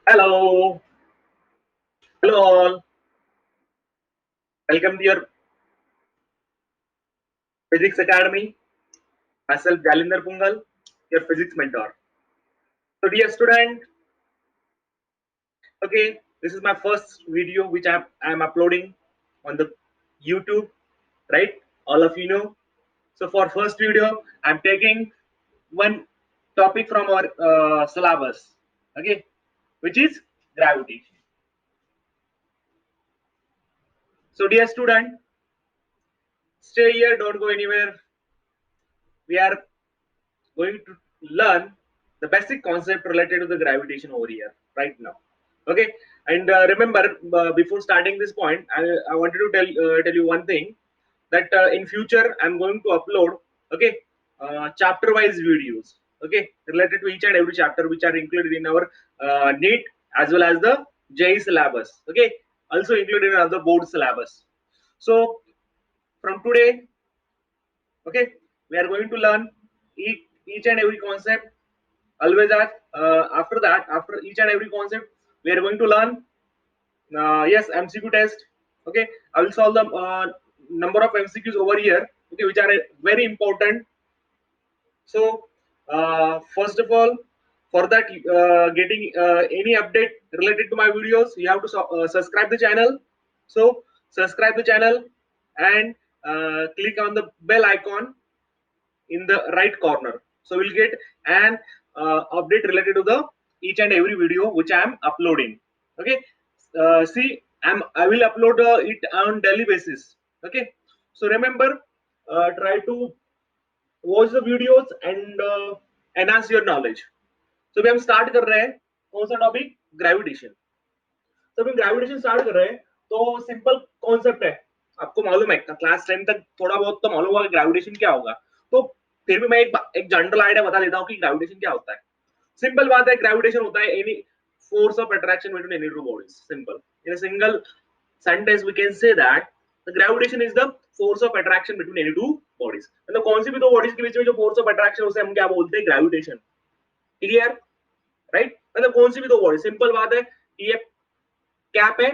Hello, hello all. Welcome to your Physics Academy. Myself Jalinder Pungal, your physics mentor. So, dear student, okay, this is my first video which I'm uploading on the YouTube, right? All of you know. So, for first video, I'm taking one topic from our syllabus, okay, which is gravitation. So, dear student, stay here, don't go anywhere. We are going to learn the basic concept related to the gravitation over here right now. Okay, and remember, before starting this point, I wanted to tell you one thing, that in future I'm going to upload, okay, chapter wise videos, okay, related to each and every chapter which are included in our NEET as well as the JEE syllabus, okay, also included in other board syllabus. So from today, okay, we are going to learn each and every concept. Always ask, after that, after each and every concept, we are going to learn, yes, MCQ test. Okay, I will solve the number of MCQs over here, okay, which are very important. So first of all, for that, getting any update related to my videos, you have to subscribe the channel. So subscribe the channel and click on the bell icon in the right corner, so we'll get an update related to the each and every video which I am uploading. Okay, see, I will upload it on daily basis. Okay, so remember, try to watch the videos and enhance your knowledge. So अभी हम start कर रहे हैं कौन सा topic, gravitation. तो अभी gravitation start कर रहे हैं, तो सिंपल कॉन्सेप्ट है. आपको मालूम है क्लास 10 तक थोड़ा बहुत तो मालूम होगा कि ग्रेविटेशन क्या होगा. तो फिर भी मैं एक जनरल आइडिया बता देता हूँ कि ग्रेविटेशन क्या होता है. सिंपल बात है, ग्रेविटेशन होता है any force of attraction between any two bodies. Simple, in a single sentence we can say that the gravitation is the force of attraction between any two bodies. मतलब कौन सी भी दो बॉडीज के बीच में जो फोर्स ऑफ अट्रैक्शन उसे हम क्या बोलते हैं, ग्रेविटेशन. Clear, right? मतलब कौन सी भी दो बॉडी, सिंपल बात है, ये कैप है,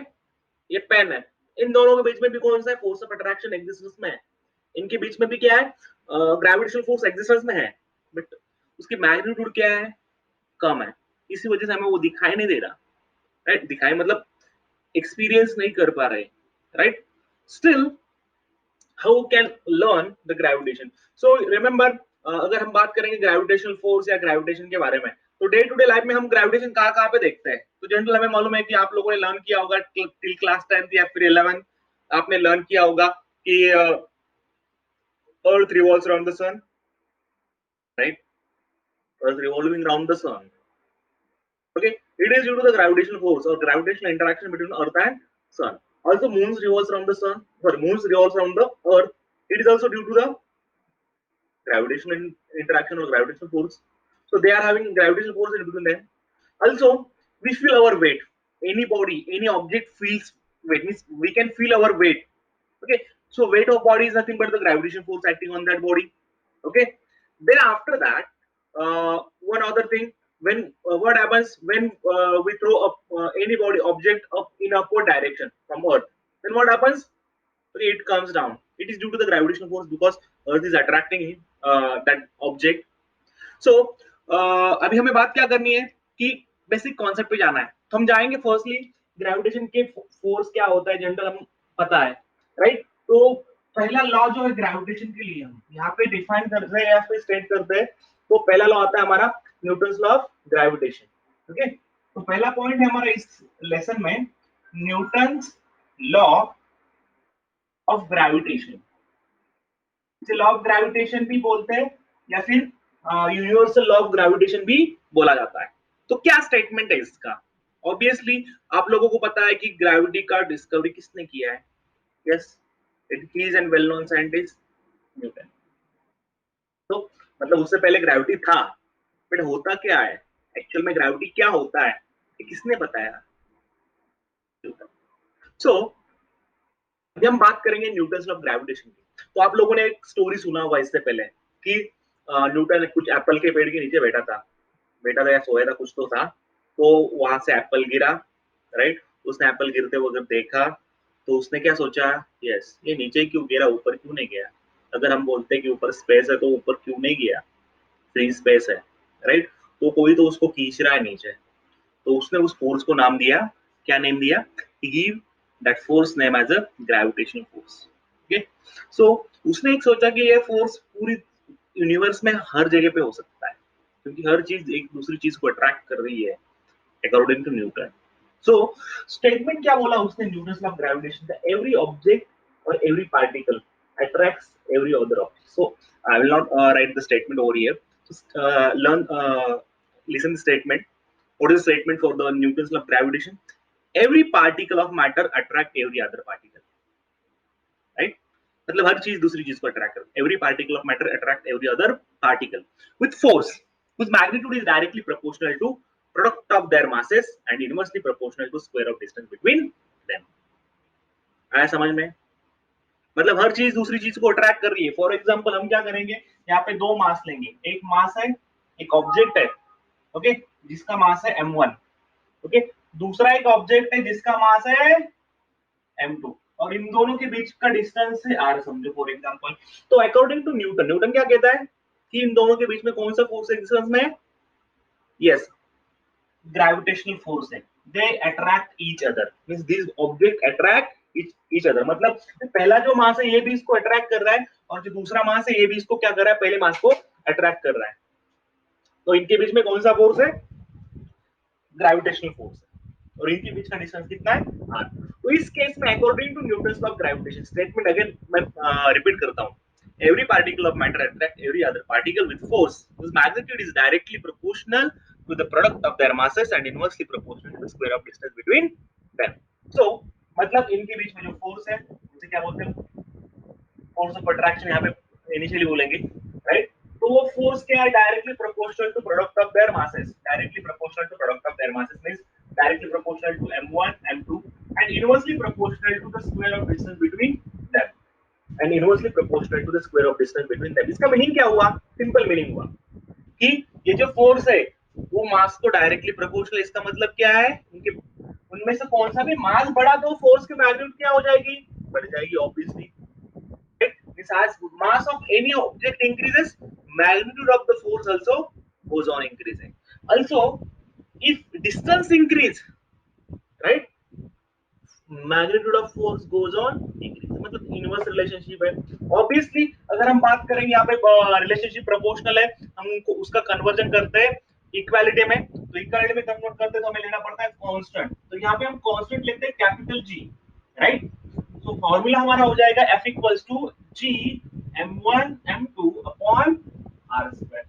ये पेन है, इन दोनों के बीच में भी कौन सा है, फोर्स ऑफ अट्रैक्शन एग्जिस्टेंस में है. इनके बीच में भी क्या है, ग्रेविटेशनल फोर्स एग्जिस्टेंस में है, बट उसकी मैग्नीट्यूड क्या है, कम है. इसी वजह से हमें वो दिखाई नहीं दे रहा, राइट? दिखाई मतलब एक्सपीरियंस नहीं कर पा रहे, right? Still how can learn the gravitation. So remember, अगर हम बात करेंगे ग्रेविटेशनल फोर्स या ग्रेविटेशन के बारे में, तो डे टू डे लाइफ में हम ग्रेविटेशन कहाँ कहाँ पे देखते हैं. तो जनरल हमें मालूम है कि आप लोगों ने लर्न किया होगा टिल क्लास 10 या फिर 11, आपने लर्न किया होगा कि earth revolves around the sun, right? Earth revolving around the sun. Okay, it is due to the gravitational force or gravitational interaction between Earth and Sun. Also, moons revolves around the sun. Sorry, moons revolves around the Earth. It is also due to the gravitational interaction or gravitational force. So they are having gravitational force in between them. Also, we feel our weight. Any body, any object feels weight. Means we can feel our weight. Okay, so weight of body is nothing but the gravitational force acting on that body. Okay, then after that, one other thing, when what happens when we throw up any body object up in upward direction from Earth, then what happens, okay, it comes down. It is due to the gravitational force because Earth is attracting that object. So अभी हमें बात क्या करनी है कि basic concept पे जाना है. तो हम जाएंगे फर्स्टली ग्रेविटेशन के फोर्स क्या होता है, जनरल हम पता है, राइट? तो पहला लॉ जो है ग्रेविटेशन के लिए हम यहाँ पे डिफाइन करते हैं या फिर स्टेट करते हैं. तो पहला लॉ आता है हमारा Newton's law of gravitation. Okay, तो पहला पॉइंट है हमारा इस लेसन में न्यूटन्स लॉ ऑफ ग्रेविटेशन. इसे लॉ ऑफ ग्रेविटेशन भी बोलते हैं या फिर यूनिवर्सल लॉ ऑफ ग्रेविटेशन भी बोला जाता है. तो क्या स्टेटमेंट है इसका? ऑब्वियसली आप लोगों को पता है कि ग्रेविटी का डिस्कवरी किसने किया है. Yes, it is an well known scientist Newton. तो मतलब उससे पहले ग्रेविटी था, बट होता क्या है एक्चुअल में, ग्रेविटी क्या होता है, ये किसने बताया? सो अभी हम बात करेंगे न्यूटन्स लॉ ऑफ ग्रेविटेशन की. तो आप लोगों ने एक स्टोरी सुना होगा इससे पहले कि न्यूटन कुछ एप्पल के पेड़ के नीचे बैठा था या सोया था, कुछ तो था. तो वहां से एप्पल गिरा, राइट। उसने एप्पल गिरते वक्त देखा तो उसने क्या सोचा, यस ये नीचे क्यों गिरा, ऊपर क्यों नहीं गया। अगर हम बोलते कि ऊपर स्पेस है तो ऊपर क्यों नहीं गया, फ्री स्पेस है, राइट। तो कोई तो उसको खींच रहा है नीचे, तो उसने उस फोर्स को नाम दिया, क्या नेम दिया, give that force name as a gravitational force. Okay, so उसने एक सोचा कि ये फोर्स पूरी यूनिवर्स में हर जगह पे हो सकता है, क्योंकि हर चीज एक दूसरी चीज को अट्रैक्ट कर रही है according to Newton. So statement क्या बोला उसने न्यूटन लॉ ऑफ ग्रेविटेशन का, एवरी ऑब्जेक्ट और every particle attracts every other object. So I will not write the statement over here. Just listen the statement. What is the statement for the Newton's law of gravitation? Every particle of matter attract every other particle. Right? मतलब हर चीज दूसरी चीज को attract करती है। Every particle of matter attract every other particle with force whose magnitude is directly proportional to product of their masses and inversely proportional to square of distance between them. आया समझ में? मतलब हर चीज दूसरी चीज को अट्रैक्ट कर रही है। फॉर एग्जाम्पल हम क्या करेंगे, यहाँ पे दो मास लेंगे, एक मास है, एक ऑब्जेक्ट है, ओके, जिसका मास है m1, ओके, दूसरा एक ऑब्जेक्ट है जिसका मास है m2, और इन दोनों के बीच का डिस्टेंस है r समझो फॉर एग्जाम्पल। तो अकॉर्डिंग टू न्यूटन, न्यूटन क्या कहता है कि इन दोनों के बीच में कौन सा फोर्स एक्सिस्टेंस में है, यस ग्रेविटेशनल फोर्स है। They attract each other, means this object attract each other, मतलब पहला जो मास है ये भी इसको अट्रैक्ट कर रहा है, और जो दूसरा मास है ये भी इसको क्या कर रहा है, पहले मास को अट्रैक्ट कर रहा है। तो इनके बीच में कौन सा फोर्स है, ग्रेविटेशनल फोर्स है, और इनके बीच का डिस्टेंस कितना है, r। तो इस केस में according to Newton's law of gravitation, statement again मैं रिपीट करता हूं, every particle of matter attract every other particle with force whose magnitude is directly proportional to the product of their masses and inversely proportional to the square of distance between them. So मतलब इनके बीच में जो force है उसे क्या बोलते हैं, force of attraction यहाँ पे इनिशियली बोलेंगे, राइट। तो वो फोर्स क्या है, directly proportional to product of their masses, directly proportional to product of their masses means directly proportional to m1 m2 and inversely proportional to the square of distance between them, and inversely proportional to the square of distance between them. इसका meaning क्या हुआ, simple meaning हुआ कि ये जो force है वो मास को डायरेक्टली प्रोपोर्शनल, इसका मतलब क्या है, उनके उनमें से कौन सा भी मास बढ़ा तो फोर्स की मैग्नीट्यूड क्या हो जाएगी, बढ़ जाएगी obviously. This as mass of any object increases, magnitude of the force also goes on increasing. Also, if distance increase, right, magnitude of force goes on increase, मतलब इनवर्स रिलेशनशिप है। Obviously अगर हम बात करेंगे यहाँ पे रिलेशनशिप प्रोपोर्शनल है, हम उसका कन्वर्जन करते हैं इक्वालिटी में, तो इक्वालिटी में कन्वर्ट करते हैं तो हमें लेना पड़ता है कांस्टेंट, तो यहाँ पे हम कांस्टेंट लेते हैं कैपिटल G, राइट। तो फॉर्मूला हमारा हो जाएगा F equals to G m1 m2 upon r square,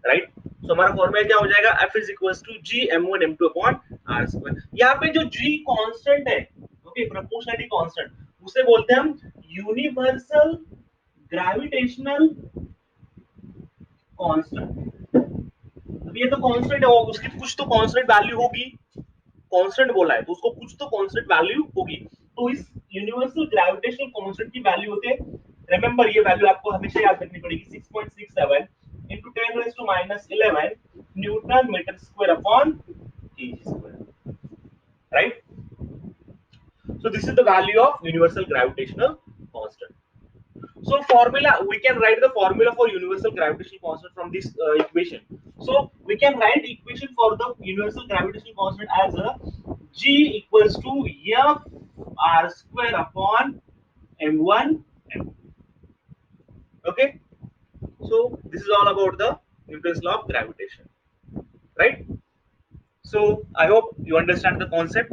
right. तो हमारा फॉर्मूला क्या हो जाएगा, F is equals to G m1 m2 upon r square. यहाँ पे जो G कांस्टेंट है, ओके, प्रोपोर्शनलिटी कांस्टेंट, उसे बोलते हैं हम यूनिवर्सल ग्रेविटेशनल कांस्टेंट। अब ये तो कांस्टेंट है, उसकी कुछ तो कांस्टेंट वैल्यू होगी, कांस्टेंट बोला है तो उसको कुछ तो कांस्टेंट वैल्यू होगी। तो इस यूनिवर्सल ग्रेविटेशनल कांस्टेंट की वैल्यू होते हैं, रिमेंबर ये वैल्यू आपको हमेशा याद रखनी पड़ेगी, 6.67 into 10 raised to minus 11 Newton metre square upon kg square, right. So this is the value of universal gravitational constant. So formula, we can write the formula for universal gravitational constant from this equation. So we can write equation for the universal gravitational constant as a G equals to F R square upon M1 M2. Okay. So this is all about the Newton's law of gravitation, right? So I hope you understand the concept.